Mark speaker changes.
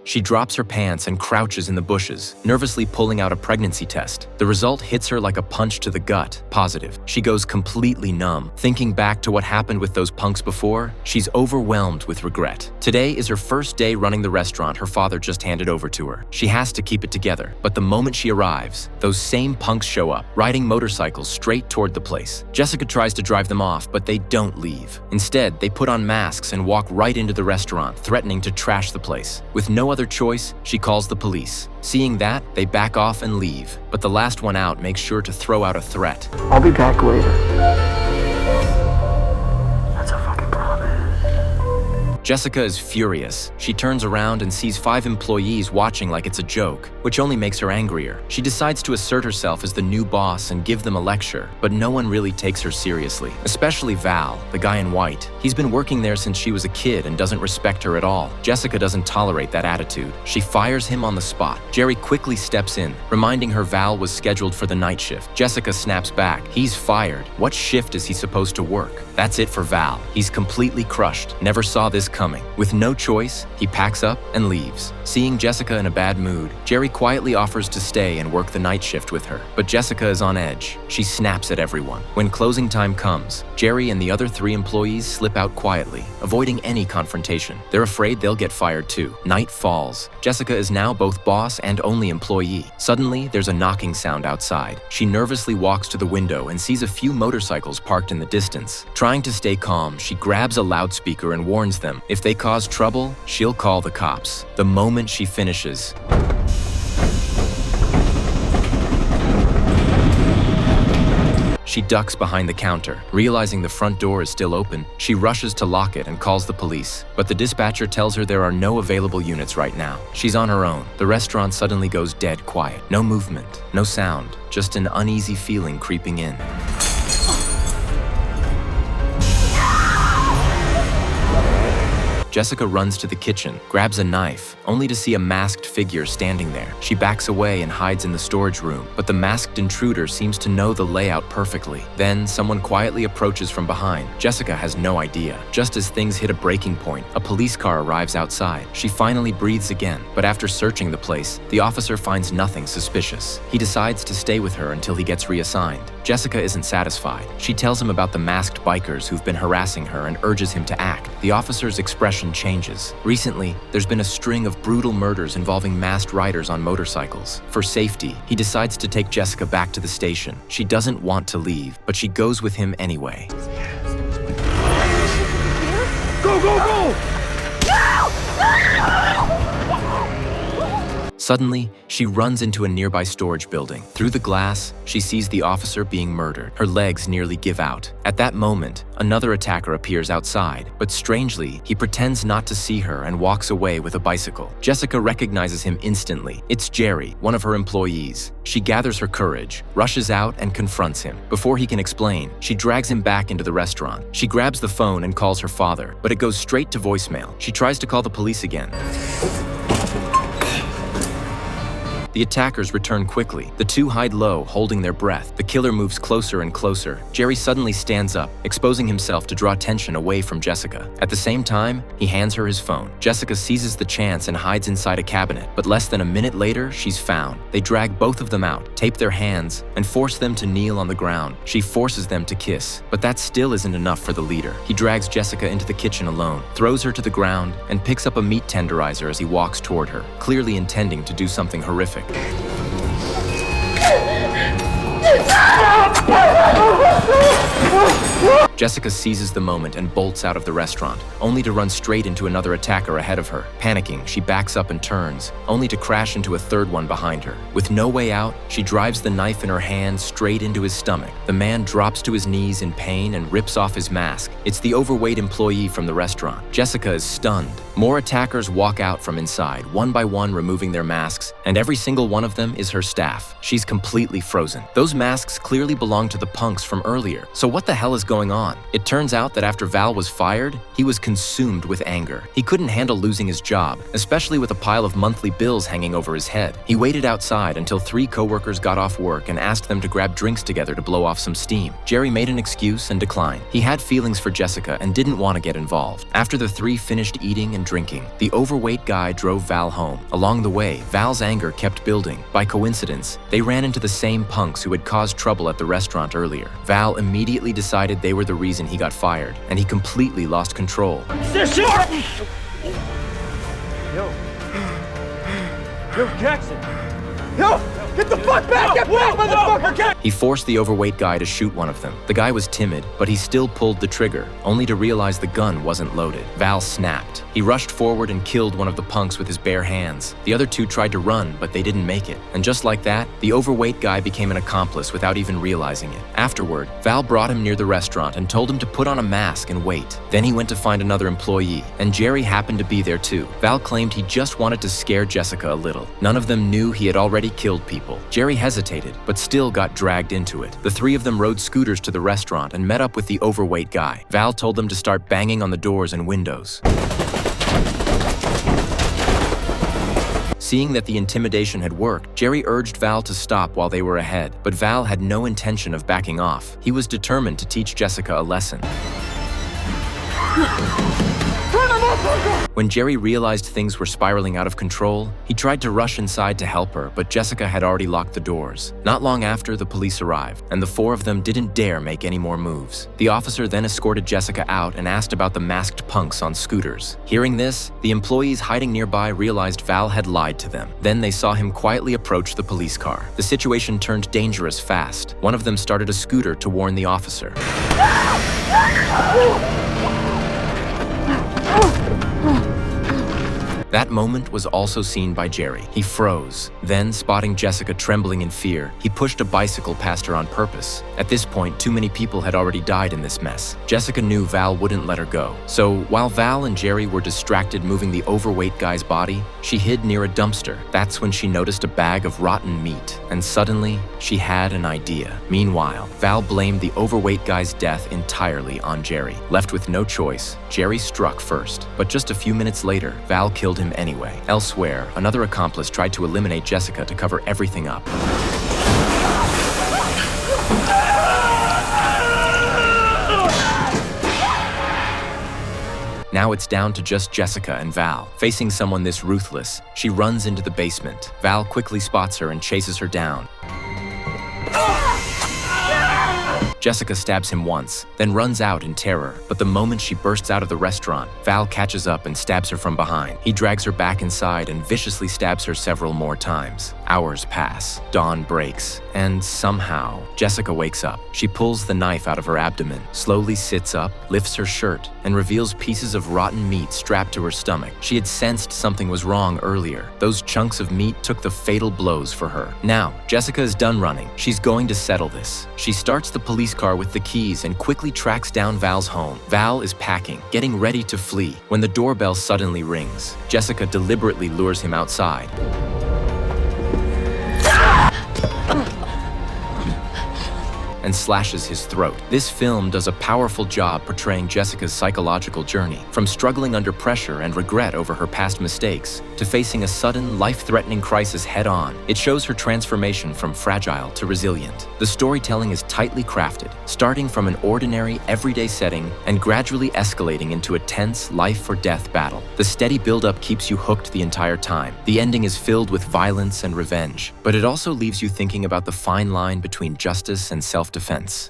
Speaker 1: She drops her pants and crouches in the bushes, nervously pulling out a pregnancy test. The result hits her like a punch to the gut, positive. She goes completely numb. Thinking back to what happened with those punks before, she's overwhelmed with regret. Today is her first day running the restaurant her father just handed over to her. She has to keep it together, but the moment she arrives, those same punks show up, riding motorcycles straight toward the place. Jessica tries to drive them off, but they don't leave. Instead, they put on masks and walk right into the restaurant, threatening to trash the place. With no other choice, she calls the police. Seeing that, they back off and leave, but the last one out makes sure to throw out a threat.
Speaker 2: I'll be back later. That's a fucking promise.
Speaker 1: Jessica is furious. She turns around and sees 5 employees watching like it's a joke, which only makes her angrier. She decides to assert herself as the new boss and give them a lecture, but no one really takes her seriously, especially Val, the guy in white. He's been working there since she was a kid and doesn't respect her at all. Jessica doesn't tolerate that attitude. She fires him on the spot. Jerry quickly steps in, reminding her Val was scheduled for the night shift. Jessica snaps back. He's fired. What shift is he supposed to work? That's it for Val. He's completely crushed. Never saw this coming. With no choice, he packs up and leaves. Seeing Jessica in a bad mood, Jerry quietly offers to stay and work the night shift with her. But Jessica is on edge. She snaps at everyone. When closing time comes, Jerry and the other 3 employees slip out quietly, avoiding any confrontation. They're afraid they'll get fired too. Night falls. Jessica is now both boss and only employee. Suddenly, there's a knocking sound outside. She nervously walks to the window and sees a few motorcycles parked in the distance. Trying to stay calm, she grabs a loudspeaker and warns them. If they cause trouble, she'll call the cops. The moment she finishes, she ducks behind the counter. Realizing the front door is still open, she rushes to lock it and calls the police. But the dispatcher tells her there are no available units right now. She's on her own. The restaurant suddenly goes dead quiet. No movement, no sound, just an uneasy feeling creeping in. Jessica runs to the kitchen, grabs a knife, only to see a masked figure standing there. She backs away and hides in the storage room, but the masked intruder seems to know the layout perfectly. Then, someone quietly approaches from behind. Jessica has no idea. Just as things hit a breaking point, a police car arrives outside. She finally breathes again, but after searching the place, the officer finds nothing suspicious. He decides to stay with her until he gets reassigned. Jessica isn't satisfied. She tells him about the masked bikers who've been harassing her and urges him to act. The officer's expression changes. Recently, there's been a string of brutal murders involving masked riders on motorcycles. For safety, he decides to take Jessica back to the station. She doesn't want to leave, but she goes with him anyway.
Speaker 2: Go, go, go!
Speaker 1: Suddenly, she runs into a nearby storage building. Through the glass, she sees the officer being murdered. Her legs nearly give out. At that moment, another attacker appears outside, but strangely, he pretends not to see her and walks away with a bicycle. Jessica recognizes him instantly. It's Jerry, one of her employees. She gathers her courage, rushes out, and confronts him. Before he can explain, she drags him back into the restaurant. She grabs the phone and calls her father, but it goes straight to voicemail. She tries to call the police again. The attackers return quickly. The 2 hide low, holding their breath. The killer moves closer and closer. Jerry suddenly stands up, exposing himself to draw attention away from Jessica. At the same time, he hands her his phone. Jessica seizes the chance and hides inside a cabinet, but less than a minute later, she's found. They drag both of them out, tape their hands, and force them to kneel on the ground. She forces them to kiss, but that still isn't enough for the leader. He drags Jessica into the kitchen alone, throws her to the ground, and picks up a meat tenderizer as he walks toward her, clearly intending to do something horrific. Jessica seizes the moment and bolts out of the restaurant, only to run straight into another attacker ahead of her. Panicking, she backs up and turns, only to crash into a third one behind her. With no way out, she drives the knife in her hand straight into his stomach. The man drops to his knees in pain and rips off his mask. It's the overweight employee from the restaurant. Jessica is stunned. More attackers walk out from inside, one by one removing their masks, and every single one of them is her staff. She's completely frozen. Those masks clearly belong to the punks from earlier, so what the hell is going on? It turns out that after Val was fired, he was consumed with anger. He couldn't handle losing his job, especially with a pile of monthly bills hanging over his head. He waited outside until 3 coworkers got off work and asked them to grab drinks together to blow off some steam. Jerry made an excuse and declined. He had feelings for Jessica and didn't want to get involved. After the 3 finished eating and drinking, the overweight guy drove Val home. Along the way, Val's anger kept building. By coincidence, they ran into the same punks who had caused trouble at the restaurant earlier. Val immediately decided they were the reason he got fired, and he completely lost control.
Speaker 3: Yo, Jackson! Yo! Get the fuck back! Get back, motherfucker!
Speaker 1: He forced the overweight guy to shoot one of them. The guy was timid, but he still pulled the trigger, only to realize the gun wasn't loaded. Val snapped. He rushed forward and killed one of the punks with his bare hands. The other 2 tried to run, but they didn't make it. And just like that, the overweight guy became an accomplice without even realizing it. Afterward, Val brought him near the restaurant and told him to put on a mask and wait. Then he went to find another employee, and Jerry happened to be there too. Val claimed he just wanted to scare Jessica a little. None of them knew he had already killed people. Jerry hesitated, but still got dragged into it. The 3 of them rode scooters to the restaurant and met up with the overweight guy. Val told them to start banging on the doors and windows. Seeing that the intimidation had worked, Jerry urged Val to stop while they were ahead, but Val had no intention of backing off. He was determined to teach Jessica a lesson. When Jerry realized things were spiraling out of control, he tried to rush inside to help her, but Jessica had already locked the doors. Not long after, the police arrived, and the 4 of them didn't dare make any more moves. The officer then escorted Jessica out and asked about the masked punks on scooters. Hearing this, the employees hiding nearby realized Val had lied to them. Then they saw him quietly approach the police car. The situation turned dangerous fast. One of them started a scooter to warn the officer. That moment was also seen by Jerry. He froze. Then, spotting Jessica trembling in fear, he pushed a bicycle past her on purpose. At this point, too many people had already died in this mess. Jessica knew Val wouldn't let her go. So, while Val and Jerry were distracted moving the overweight guy's body, she hid near a dumpster. That's when she noticed a bag of rotten meat, and suddenly, she had an idea. Meanwhile, Val blamed the overweight guy's death entirely on Jerry. Left with no choice, Jerry struck first. But just a few minutes later, Val killed him anyway. Elsewhere, another accomplice tried to eliminate Jessica to cover everything up. Now it's down to just Jessica and Val. Facing someone this ruthless, she runs into the basement. Val quickly spots her and chases her down. Jessica stabs him once, then runs out in terror. But the moment she bursts out of the restaurant, Val catches up and stabs her from behind. He drags her back inside and viciously stabs her several more times. Hours pass, dawn breaks, and somehow, Jessica wakes up. She pulls the knife out of her abdomen, slowly sits up, lifts her shirt, and reveals pieces of rotten meat strapped to her stomach. She had sensed something was wrong earlier. Those chunks of meat took the fatal blows for her. Now, Jessica is done running. She's going to settle this. She starts the police car with the keys and quickly tracks down Val's home. Val is packing, getting ready to flee, when the doorbell suddenly rings. Jessica deliberately lures him outside. And slashes his throat. This film does a powerful job portraying Jessica's psychological journey, from struggling under pressure and regret over her past mistakes to facing a sudden, life-threatening crisis head-on. It shows her transformation from fragile to resilient. The storytelling is tightly crafted, starting from an ordinary, everyday setting and gradually escalating into a tense, life-or-death battle. The steady build-up keeps you hooked the entire time. The ending is filled with violence and revenge, but it also leaves you thinking about the fine line between justice and self-defense.